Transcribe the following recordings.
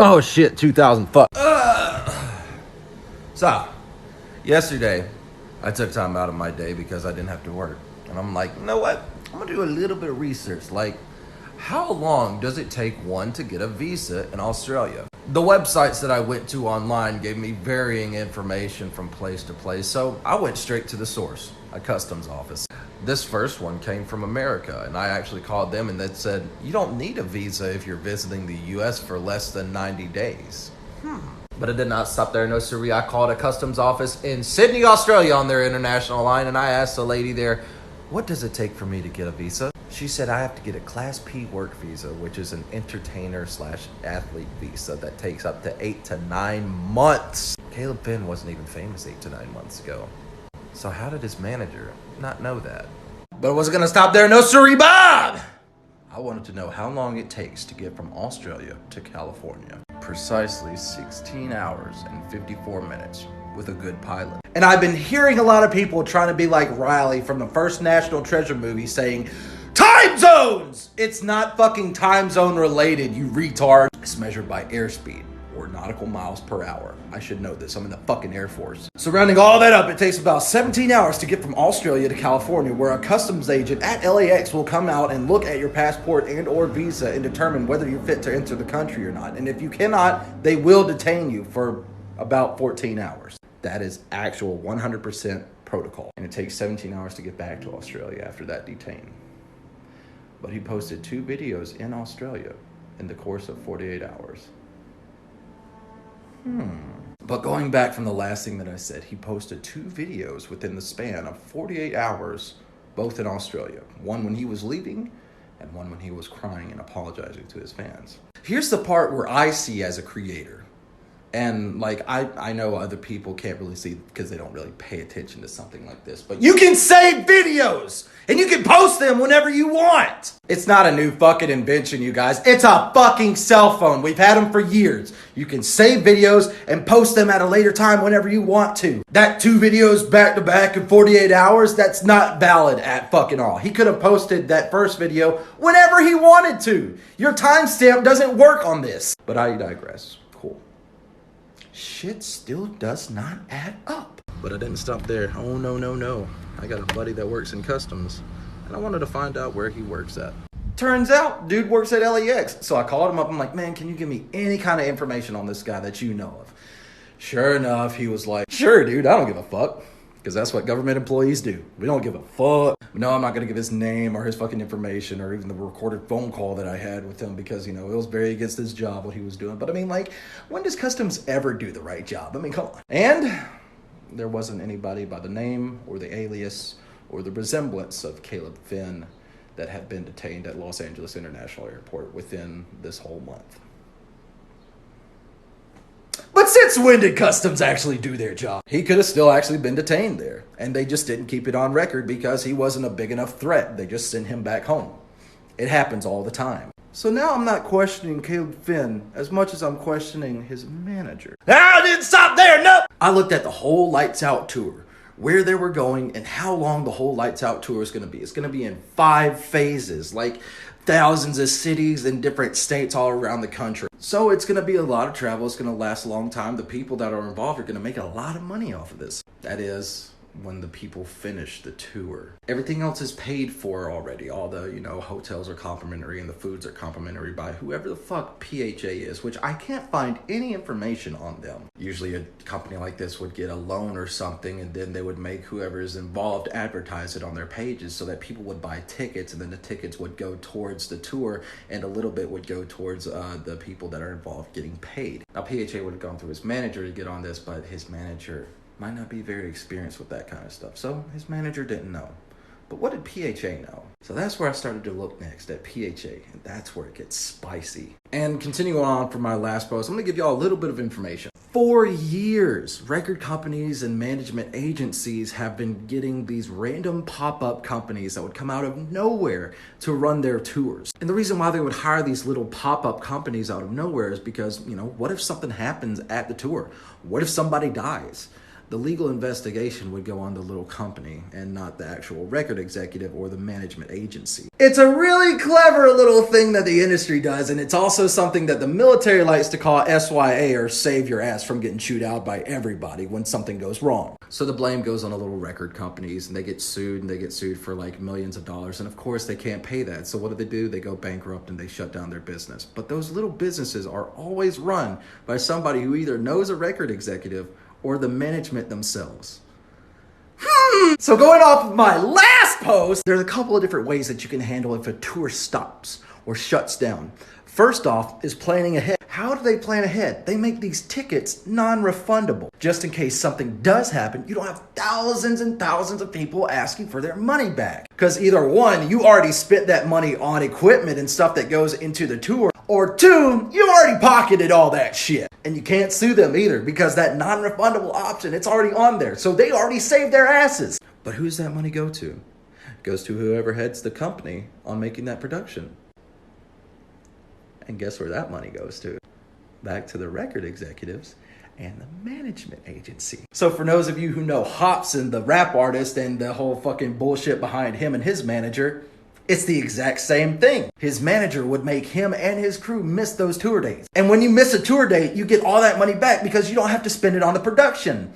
Oh shit, 2000 fuck. So, yesterday, I took time out of my day because I didn't have to work. And I'm like, you know what? I'm gonna do a little bit of research. Like, how long does it take one to get a visa in Australia? The websites that I went to online gave me varying information from place to place, so I went straight to the source, a customs office. This first one came from America, and I actually called them and they said, you don't need a visa if you're visiting the US for less than 90 days. But it did not stop there, no siree. I called a customs office in Sydney, Australia on their international line, and I asked the lady there, what does it take for me to get a visa? She said I have to get a Class P work visa, which is an entertainer/athlete visa that takes up to 8 to 9 months. Caleb Finn wasn't even famous 8 to 9 months ago. So how did his manager not know that? But it wasn't gonna stop there, no siree, Bob! I wanted to know how long it takes to get from Australia to California. Precisely 16 hours and 54 minutes with a good pilot. And I've been hearing a lot of people trying to be like Riley from the first National Treasure movie saying, time zones! It's not fucking time zone related, you retard. It's measured by airspeed, or nautical miles per hour. I should know this, I'm in the fucking Air Force. Surrounding all that up, it takes about 17 hours to get from Australia to California, where a customs agent at LAX will come out and look at your passport and or visa and determine whether you're fit to enter the country or not. And if you cannot, they will detain you for about 14 hours. That is actual 100% protocol. And it takes 17 hours to get back to Australia after that detain. But he posted 2 videos in Australia in the course of 48 hours. But going back from the last thing that I said, he posted 2 videos within the span of 48 hours, both in Australia. One when he was leaving, and one when he was crying and apologizing to his fans. Here's the part where I see as a creator. And like, I know other people can't really see because they don't really pay attention to something like this. But you can save videos! And you can post them whenever you want! It's not a new fucking invention, you guys. It's a fucking cell phone. We've had them for years. You can save videos and post them at a later time whenever you want to. That 2 videos back to back in 48 hours, that's not valid at fucking all. He could have posted that first video whenever he wanted to. Your timestamp doesn't work on this. But I digress. Cool. Shit still does not add up. But I didn't stop there. Oh, no. I got a buddy that works in customs, and I wanted to find out where he works at. Turns out, dude works at LAX. So I called him up. I'm like, man, can you give me any kind of information on this guy that you know of? Sure enough, he was like, sure, dude, I don't give a fuck. Because that's what government employees do. We don't give a fuck. No, I'm not going to give his name or his fucking information or even the recorded phone call that I had with him because, you know, it was very against his job, what he was doing. But I mean, like, when does customs ever do the right job? I mean, come on. And there wasn't anybody by the name or the alias or the resemblance of Caleb Finn that had been detained at Los Angeles International Airport within this whole month. But since when did customs actually do their job? He could have still actually been detained there. And they just didn't keep it on record because he wasn't a big enough threat. They just sent him back home. It happens all the time. So now I'm not questioning Caleb Finn as much as I'm questioning his manager. I didn't stop there, no! I looked at the whole Lights Out tour, where they were going, and how long the whole Lights Out tour is going to be. It's going to be in 5 phases, like thousands of cities in different states all around the country. So it's going to be a lot of travel. It's going to last a long time. The people that are involved are going to make a lot of money off of this. That is, when the people finish the tour. Everything else is paid for already. All the, you know, hotels are complimentary and the foods are complimentary by whoever the fuck PHA is, which I can't find any information on them. Usually a company like this would get a loan or something and then they would make whoever is involved advertise it on their pages so that people would buy tickets and then the tickets would go towards the tour and a little bit would go towards the people that are involved getting paid. Now PHA would have gone through his manager to get on this, but his manager might not be very experienced with that kind of stuff. So his manager didn't know. But what did PHA know? So that's where I started to look next, at PHA. And that's where it gets spicy. And continuing on from my last post, I'm going to give y'all a little bit of information. For years, record companies and management agencies have been getting these random pop-up companies that would come out of nowhere to run their tours. And the reason why they would hire these little pop-up companies out of nowhere is because, you know, what if something happens at the tour? What if somebody dies? the legal investigation would go on the little company and not the actual record executive or the management agency. It's a really clever little thing that the industry does, and it's also something that the military likes to call SYA, or save your ass from getting chewed out by everybody when something goes wrong. So the blame goes on the little record companies, and they get sued for like millions of dollars, and of course they can't pay that. So what do? They go bankrupt and they shut down their business. But those little businesses are always run by somebody who either knows a record executive or the management themselves. So going off of my last post, there's a couple of different ways that you can handle if a tour stops or shuts down. First off is planning ahead. How do they plan ahead? They make these tickets non-refundable. Just in case something does happen, you don't have thousands and thousands of people asking for their money back. Because either one, you already spent that money on equipment and stuff that goes into the tour, or two, you already pocketed all that shit. And you can't sue them either because that non-refundable option, it's already on there. So they already saved their asses. But who's that money go to? It goes to whoever heads the company on making that production. And guess where that money goes to? Back to the record executives and the management agency. So for those of you who know Hopsin, the rap artist, and the whole fucking bullshit behind him and his manager, it's the exact same thing. His manager would make him and his crew miss those tour dates. And when you miss a tour date, you get all that money back because you don't have to spend it on the production.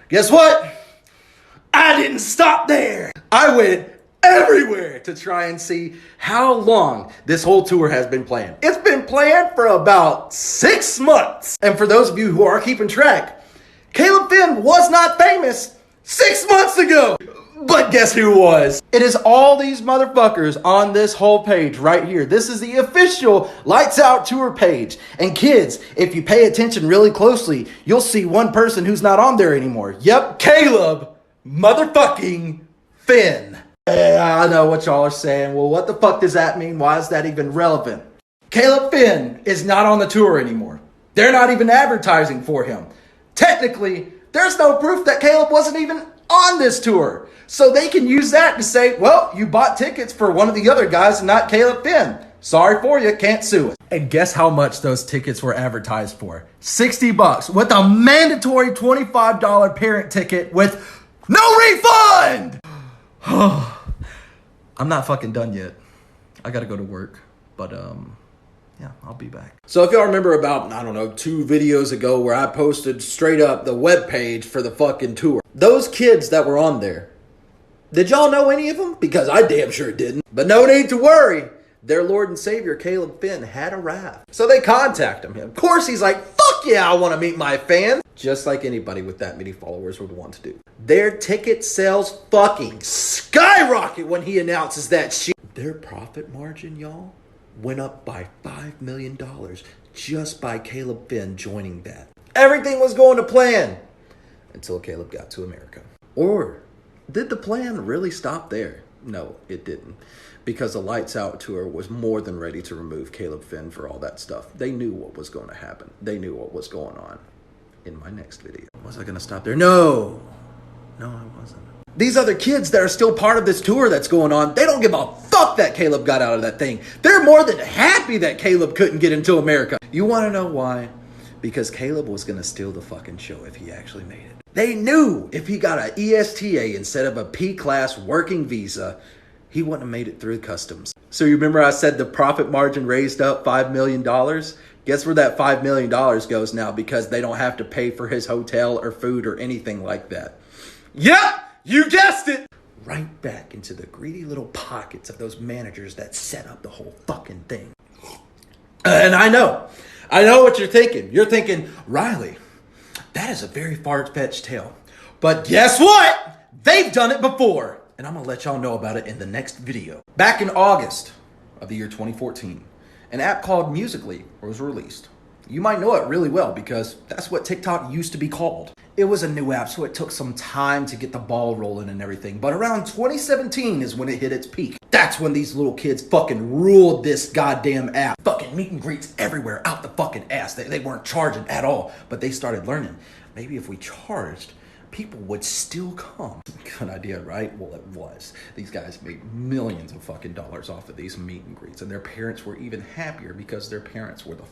Guess what? I didn't stop there. I went everywhere to try and see how long this whole tour has been planned. It's been planned for about 6 months. And for those of you who are keeping track, Caleb Finn was not famous 6 months ago. But guess who was? It is all these motherfuckers on this whole page right here. This is the official Lights Out Tour page. And kids, if you pay attention really closely, you'll see one person who's not on there anymore. Yep, Caleb motherfucking Finn. I know what y'all are saying. Well, what the fuck does that mean? Why is that even relevant? Caleb Finn is not on the tour anymore. They're not even advertising for him. Technically, there's no proof that Caleb wasn't even on this tour. So they can use that to say, well, you bought tickets for one of the other guys and not Caleb Finn. Sorry for you, can't sue us. And guess how much those tickets were advertised for? $60 with a mandatory $25 parent ticket with no refund! I'm not fucking done yet. I gotta go to work, but yeah, I'll be back. So if y'all remember about, 2 videos ago where I posted straight up the webpage for the fucking tour. Those kids that were on there, did y'all know any of them? Because I damn sure didn't. But no need to worry. Their Lord and Savior, Caleb Finn, had arrived. So they contact him. Of course, he's like, fuck yeah, I want to meet my fans. Just like anybody with that many followers would want to do. Their ticket sales fucking skyrocket when he announces that shit. Their profit margin, y'all, went up by $5 million just by Caleb Finn joining that. Everything was going to plan until Caleb got to America. Or did the plan really stop there? No, it didn't. Because the Lights Out Tour was more than ready to remove Caleb Finn for all that stuff. They knew what was going to happen. They knew what was going on. In my next video. Was I going to stop there? No, I wasn't. These other kids that are still part of this tour that's going on, they don't give a fuck that Caleb got out of that thing. They're more than happy that Caleb couldn't get into America. You want to know why? Because Caleb was going to steal the fucking show if he actually made it. They knew if he got an ESTA instead of a P-class working visa, he wouldn't have made it through customs. So you remember I said the profit margin raised up $5 million? Guess where that $5 million goes now because they don't have to pay for his hotel or food or anything like that. Yep, you guessed it. Right back into the greedy little pockets of those managers that set up the whole fucking thing. And I know what you're thinking. You're thinking, Riley, that is a very far-fetched tale. But guess what? They've done it before. And I'm going to let y'all know about it in the next video. Back in August of the year 2014, an app called Musical.ly was released. You might know it really well because that's what TikTok used to be called. It was a new app, so it took some time to get the ball rolling and everything. But around 2017 is when it hit its peak. That's when these little kids fucking ruled this goddamn app. Fucking meet and greets everywhere out the fucking ass. They weren't charging at all, but they started learning. Maybe if we charged, people would still come. Good idea, right? Well, it was. These guys made millions of fucking dollars off of these meet and greets, and their parents were even happier because their parents were the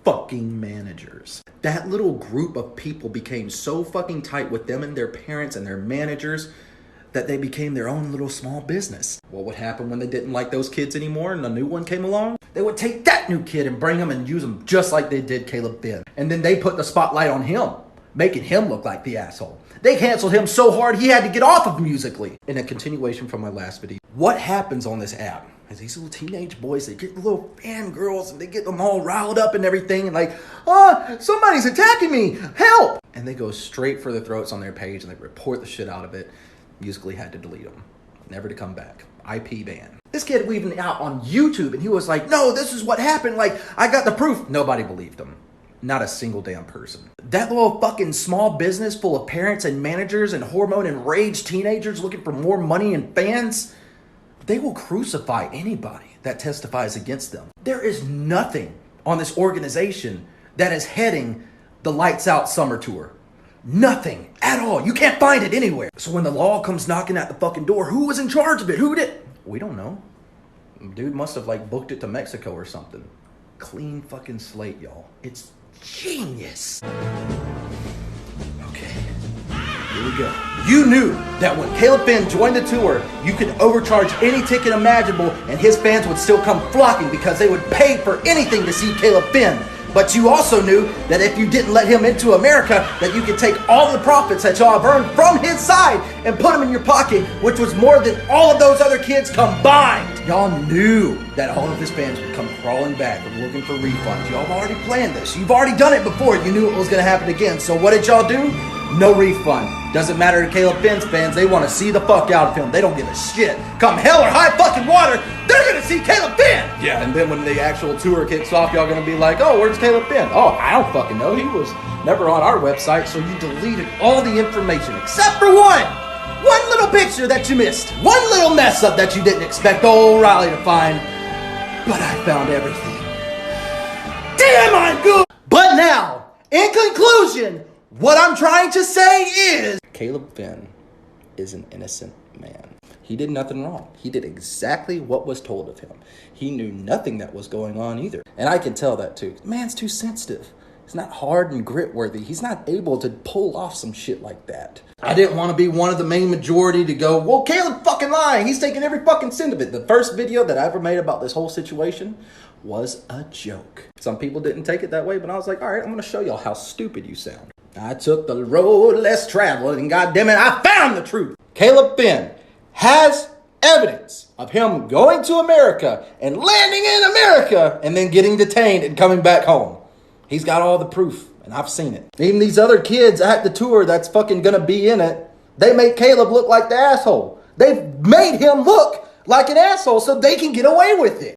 fucking managers. That little group of people became so fucking tight with them and their parents and their managers that they became their own little small business. What would happen when they didn't like those kids anymore and a new one came along? They would take that new kid and bring him and use him just like they did Caleb Finn. And then they put the spotlight on him, making him look like the asshole. They canceled him so hard he had to get off of Musical.ly. In a continuation from my last video, what happens on this app is these little teenage boys, they get little fangirls and they get them all riled up and everything and like, oh, somebody's attacking me, help! And they go straight for the throats on their page and they report the shit out of it. Musical.ly had to delete them, never to come back. IP ban. This kid weaving out on YouTube and he was like, no, this is what happened, like, I got the proof. Nobody believed him. Not a single damn person. That little fucking small business full of parents and managers and hormone enraged teenagers looking for more money and fans, they will crucify anybody that testifies against them. There is nothing on this organization that is heading the Lights Out Summer Tour. Nothing at all. You can't find it anywhere. So when the law comes knocking at the fucking door, who was in charge of it? Who did? We don't know. Dude must have like booked it to Mexico or something. Clean fucking slate, y'all. It's genius. Okay, here we go. You knew that when Caleb Finn joined the tour, you could overcharge any ticket imaginable and his fans would still come flocking because they would pay for anything to see Caleb Finn. But you also knew that if you didn't let him into America, that you could take all the profits that y'all have earned from his side and put them in your pocket, which was more than all of those other kids combined. Y'all knew that all of his fans would come crawling back and looking for refunds. Y'all have already planned this. You've already done it before. You knew it was going to happen again. So what did y'all do? No refund. Doesn't matter to Caleb Finn's fans. They want to see the fuck out of him. They don't give a shit. Come hell or high fucking water, they're going to see Caleb Finn. Yeah, and then when the actual tour kicks off, y'all going to be like, oh, where's Caleb Finn? Oh, I don't fucking know. He was never on our website, so you deleted all the information except for one. One little picture that you missed. One little mess up that you didn't expect old Riley to find. But I found everything. Damn, I'm good. But now, in conclusion, what I'm trying to say is Caleb Finn is an innocent man. He did nothing wrong. He did exactly what was told of him. He knew nothing that was going on either. And I can tell that too. Man's too sensitive. He's not hard and grit worthy. He's not able to pull off some shit like that. I didn't want to be one of the main majority to go, well, Caleb fucking lying. He's taking every fucking cent of it. The first video that I ever made about this whole situation was a joke. Some people didn't take it that way, but I was like, all right, I'm going to show y'all how stupid you sound. I took the road less traveled and goddammit, I found the truth. Caleb Finn has evidence of him going to America and landing in America and then getting detained and coming back home. He's got all the proof, and I've seen it. Even these other kids at the tour that's fucking gonna be in it, they make Caleb look like the asshole. They've made him look like an asshole so they can get away with it.